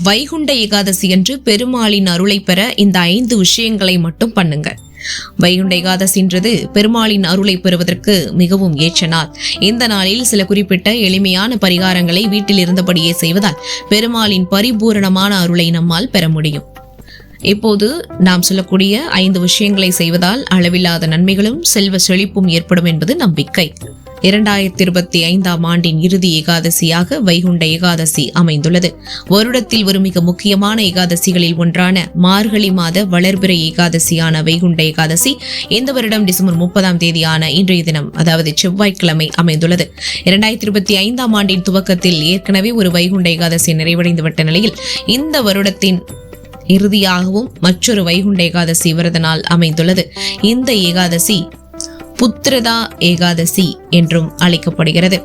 வைகுண்ட ஏகாதசி அன்று பெருமாளின் அருளை பெற இந்த 5 விஷயங்களை மட்டும் பண்ணுங்க. வைகுண்ட ஏகாதசின்றது பெருமாளின் அருளை பெறுவதற்கு மிகவும் ஏற்ற நாள். இந்த நாளில் சில குறிப்பிட்ட எளிமையான பரிகாரங்களை வீட்டில் இருந்தபடியே செய்வதால் பெருமாளின் பரிபூரணமான அருளை நம்மால் பெற முடியும். இப்போது நாம் சொல்லக்கூடிய 5 விஷயங்களை செய்வதால் அளவில்லாத நன்மைகளும் செல்வ செழிப்பும் ஏற்படும் என்பது நம்பிக்கை. 2025ஆம் ஆண்டின் இறுதி ஏகாதசியாக வைகுண்ட ஏகாதசி அமைந்துள்ளது. வருடத்தில் ஒரு மிக முக்கியமான ஏகாதசிகளில் ஒன்றான மார்கழி மாத வளர்பிறை ஏகாதசியான வைகுண்ட ஏகாதசி இந்த வருடம் டிசம்பர் 30ஆம் தேதியான இன்றைய தினம், அதாவது செவ்வாய்க்கிழமை அமைந்துள்ளது. 2025ஆம் ஆண்டின் துவக்கத்தில் ஏற்கனவே ஒரு வைகுண்ட ஏகாதசி நிறைவடைந்துவிட்ட நிலையில் இந்த வருடத்தின் இறுதியாகவும் மற்றொரு வைகுண்ட ஏகாதசி விரத நாள் அமைந்துள்ளது. இந்த ஏகாதசி புத்திரதா ஏகாதசி என்றும் அழைக்கப்படுகிறது.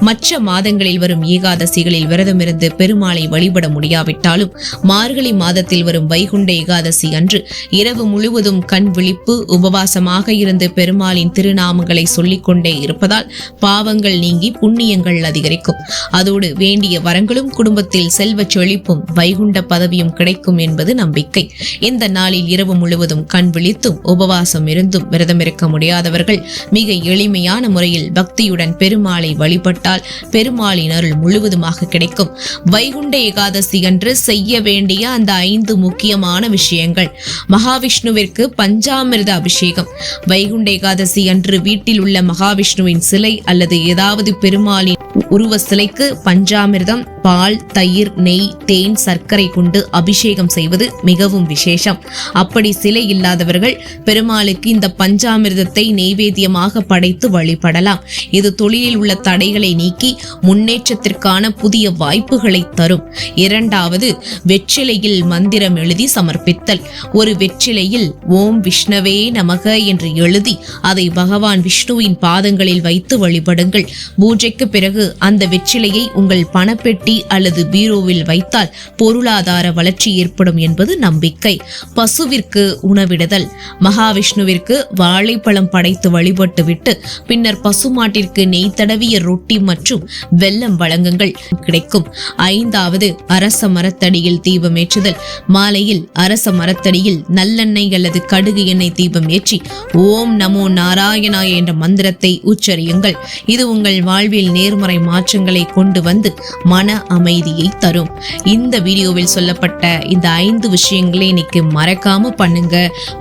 மற்ற மாதங்களில் வரும் ஏகாதசிகளில் விரதமிருந்து பெருமாளை வழிபட முடியாவிட்டாலும் மார்கழி மாதத்தில் வரும் வைகுண்ட ஏகாதசி அன்று இரவு முழுவதும் கண் விழிப்பு உபவாசமாக இருந்து பெருமாளின் திருநாமங்களை சொல்லிக்கொண்டே இருப்பதால் பாவங்கள் நீங்கி புண்ணியங்கள் அதிகரிக்கும். அதோடு வேண்டிய வரங்களும் குடும்பத்தில் செல்வ செழிப்பும் வைகுண்ட பதவியும் கிடைக்கும் என்பது நம்பிக்கை. இந்த நாளில் இரவு முழுவதும் கண் விழித்தும் உபவாசம் இருந்தும் விரதமிருக்க முடியாதவர்கள் மிக எளிமையான முறையில் பக்தியுடன் பெருமாளை வழிபட்டால் பெருமாளின் அருள் முழுவதுமாக கிடைக்கும். வைகுண்ட ஏகாதசி அன்று செய்ய வேண்டிய அந்த 5 முக்கியமான விஷயங்கள்: மகாவிஷ்ணுவிற்கு பஞ்சாமிர்த அபிஷேகம். வைகுண்ட ஏகாதசி அன்று வீட்டில் உள்ள மகாவிஷ்ணுவின் சிலை அல்லது ஏதாவது பெருமாளின் உருவ சிலைக்கு பஞ்சாமிர்தம், பால், தயிர், நெய், தேன், சர்க்கரை கொண்டு அபிஷேகம் செய்வது மிகவும் விசேஷம். அப்படி சிலை இல்லாதவர்கள் பெருமாளுக்கு இந்த பஞ்சாமிர்தத்தை நெய்வேத்தியமாக படைத்து வழிபடலாம். இது தொழிலில் உள்ள தடைகளை நீக்கி முன்னேற்றத்திற்கான புதிய வாய்ப்புகளை தரும். 2வது, வெற்றிலையில் மந்திரம் எழுதி சமர்ப்பித்தல். ஒரு வெற்றிலையில் ஓம் விஷ்ணவே நமக என்று எழுதி அதை பகவான் விஷ்ணுவின் பாதங்களில் வைத்து வழிபடுங்கள். பூஜைக்கு பிறகு அந்த வெற்றிலையை உங்கள் பணப்பெட்டி அல்லது பீரோவில் வைத்தால் பொருளாதார வளர்ச்சி ஏற்படும் என்பது நம்பிக்கை. பசுவிற்கு உணவிடுதல். மகாவிஷ்ணுவிற்கு வாழைப்பழம் படைத்து வழிபட்டு விட்டு பின்னர் பசுமாட்டிற்கு நெய் தடவிய ரொட்டி மற்றும் வெல்லம் வழங்குங்கள், கிடைக்கும். 5வது, அரச மரத்தடியில் தீபம் ஏற்றுதல். மாலையில் அரச மரத்தடியில் நல்லெண்ணெய் அல்லது கடுகு எண்ணெய் தீபம் ஏற்றி ஓம் நமோ நாராயணாய என்ற மந்திரத்தை உச்சரியுங்கள். இது உங்கள் வாழ்வில் நேர்மறை மாற்றங்களை கொண்டு வந்து மன அமைதியை தரும். இந்த வீடியோவில் சொல்லப்பட்ட இந்த 5 விஷயங்களை இன்னைக்கு மறக்காம பண்ணுங்க.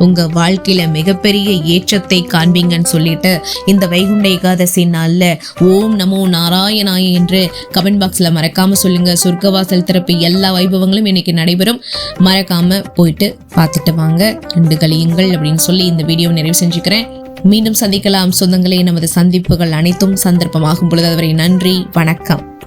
உங்க வாழ்க்கையில மிகப்பெரிய ஏற்றத்தை காண்பீங்கன்னு சொல்லிட்டு இந்த வைகுண்ட ஏகாதசி நாள்ல ஓம் நமோ நாராயணாய என்று கமெண்ட் பாக்ஸ்ல மறக்காம சொல்லுங்க. சொர்க்கவாசல் திறப்பு எல்லா வைபவங்களும் இன்னைக்கு நடைபெறும். மறக்காம போயிட்டு பார்த்துட்டு வாங்க, கண்டு கழியுங்கள் அப்படின்னு சொல்லி இந்த வீடியோ நிறைவு செஞ்சுக்கிறேன். மீண்டும் சந்திக்கலாம் சொந்தங்களே. நமது சந்திப்புகள் அனைத்தும் சந்தர்ப்பமாகும் பொழுது அதுவரை நன்றி, வணக்கம்.